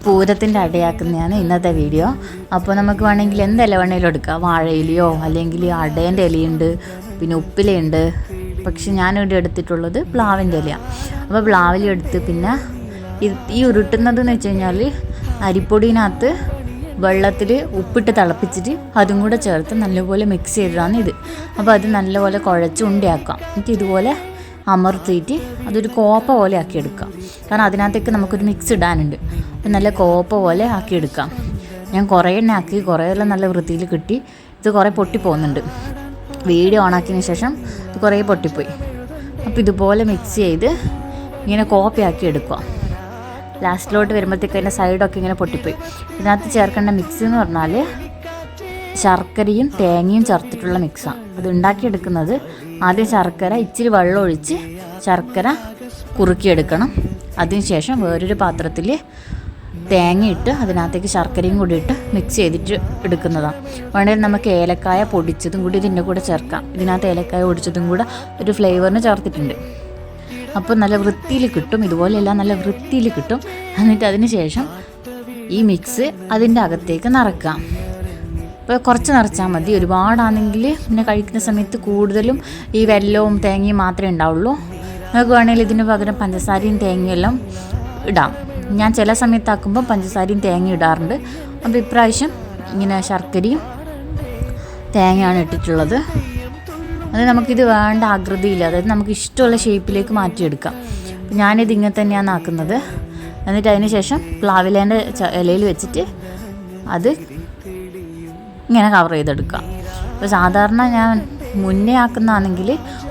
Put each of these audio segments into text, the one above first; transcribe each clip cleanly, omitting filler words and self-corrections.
പൂരത്തിൻ്റെ അടയാക്കുന്നതാണ് ഇന്നത്തെ വീഡിയോ. അപ്പോൾ നമുക്ക് വേണമെങ്കിൽ എന്ത് ഇല വേണമെങ്കിലും എടുക്കാം. വാഴയിലയോ അല്ലെങ്കിൽ അടേൻ്റെ ഇലയുണ്ട്, പിന്നെ ഉപ്പിലയുണ്ട്. പക്ഷെ ഞാനിവിടെ എടുത്തിട്ടുള്ളത് പ്ലാവിൻ്റെ ഇലയാണ്. അപ്പോൾ പ്ലാവില എടുത്ത് പിന്നെ ഈ ഉരുട്ടുന്നതെന്ന് വെച്ച് കഴിഞ്ഞാൽ അരിപ്പൊടിനകത്ത് വെള്ളത്തിൽ ഉപ്പിട്ട് തിളപ്പിച്ചിട്ട് അതും കൂടെ ചേർത്ത് നല്ലപോലെ മിക്സ് ചെയ്തതാണ് ഇത്. അപ്പോൾ അത് നല്ലപോലെ കുഴച്ച് ഉണ്ടയാക്കാം. എന്നിട്ട് ഇതുപോലെ അമർത്തിയിട്ട് അതൊരു കോപ്പ പോലെ ആക്കിയെടുക്കാം. കാരണം അതിനകത്തേക്ക് നമുക്കൊരു മിക്സ് ഇടാനുണ്ട്. അപ്പം നല്ല കോപ്പ പോലെ ആക്കിയെടുക്കാം. ഞാൻ കുറേ എണ്ണ ആക്കി, കുറേയെല്ലാം നല്ല വൃത്തിയിൽ കിട്ടി. ഇത് കുറേ പൊട്ടിപ്പോകുന്നുണ്ട്. വീഡിയോ ഓണാക്കിയതിന് ശേഷം ഇത് കുറേ പൊട്ടിപ്പോയി. അപ്പോൾ ഇതുപോലെ മിക്സ് ചെയ്ത് ഇങ്ങനെ കോപ്പയാക്കി എടുക്കുക. ലാസ്റ്റിലോട്ട് വരുമ്പോഴത്തേക്ക് അതിൻ്റെ സൈഡൊക്കെ ഇങ്ങനെ പൊട്ടിപ്പോയി. ഇതിനകത്ത് ചേർക്കേണ്ട മിക്സ് എന്ന് പറഞ്ഞാൽ ശർക്കരയും തേങ്ങയും ചേർത്തിട്ടുള്ള മിക്സാണ്. അത് ഉണ്ടാക്കിയെടുക്കുന്നത് ആദ്യം ശർക്കര ഇച്ചിരി വെള്ളം ഒഴിച്ച് ശർക്കര കുറുക്കിയെടുക്കണം. അതിനുശേഷം വേറൊരു പാത്രത്തിൽ തേങ്ങയിട്ട് അതിനകത്തേക്ക് ശർക്കരയും കൂടി ഇട്ട് മിക്സ് ചെയ്തിട്ട് എടുക്കുന്നതാണ്. വേണമെങ്കിൽ നമുക്ക് ഏലക്കായ പൊടിച്ചതും കൂടി ഇതിൻ്റെ കൂടെ ചേർക്കാം. ഇതിനകത്ത് ഏലക്കായ പൊടിച്ചതും കൂടെ ഒരു ഫ്ലേവറിന് ചേർത്തിട്ടുണ്ട്. അപ്പോൾ നല്ല വൃത്തിയിൽ കിട്ടും. ഇതുപോലെയെല്ലാം നല്ല വൃത്തിയിൽ കിട്ടും. എന്നിട്ട് അതിന് ശേഷം ഈ മിക്സ് അതിൻ്റെ അകത്തേക്ക് നിറക്കാം. ഇപ്പോൾ കുറച്ച് നിറച്ചാൽ മതി. ഒരുപാടാണെങ്കിൽ പിന്നെ കഴിക്കുന്ന സമയത്ത് കൂടുതലും ഈ വെല്ലവും തേങ്ങയും മാത്രമേ ഉണ്ടാവുള്ളൂ. നമുക്ക് വേണമെങ്കിൽ ഇതിന് പകരം പഞ്ചസാരയും തേങ്ങയെല്ലാം ഇടാം. ഞാൻ ചില സമയത്താക്കുമ്പോൾ പഞ്ചസാരയും തേങ്ങയും ഇടാറുണ്ട്. അപ്പോൾ ഇപ്രാവശ്യം ഇങ്ങനെ ശർക്കരയും തേങ്ങയാണ് ഇട്ടിട്ടുള്ളത്. അത് നമുക്കിത് വേണ്ട ആകൃതിയിൽ, അതായത് നമുക്ക് ഇഷ്ടമുള്ള ഷേപ്പിലേക്ക് മാറ്റിയെടുക്കാം. ഞാനിത് ഇങ്ങനെ തന്നെയാണ് ആക്കുന്നത്. എന്നിട്ട് അതിന് ശേഷം പ്ലാവിലേൻ്റെ ഇലയിൽ വെച്ചിട്ട് അത് ഇങ്ങനെ കവർ ചെയ്തെടുക്കാം. അപ്പോൾ സാധാരണ ഞാൻ മുന്നേ ആക്കുന്നതാണെങ്കിൽ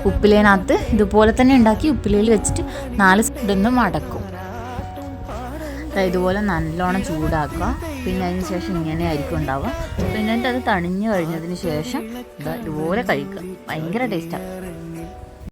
ഉപ്പിലേനകത്ത് ഇതുപോലെ തന്നെ ഉണ്ടാക്കി ഉപ്പിലയിൽ വെച്ചിട്ട് 4 സൈഡിൽ മടക്കും. ഇതുപോലെ നല്ലോണം ചൂടാക്കുക. പിന്നെ അതിന് ശേഷം ഇങ്ങനെ ആയിരിക്കും ഉണ്ടാവുക. പിന്നെ അത് തണിഞ്ഞു കഴിഞ്ഞതിന് ശേഷം ഇതുപോലെ കഴിക്കുക. ഭയങ്കര ടേസ്റ്റാണ്.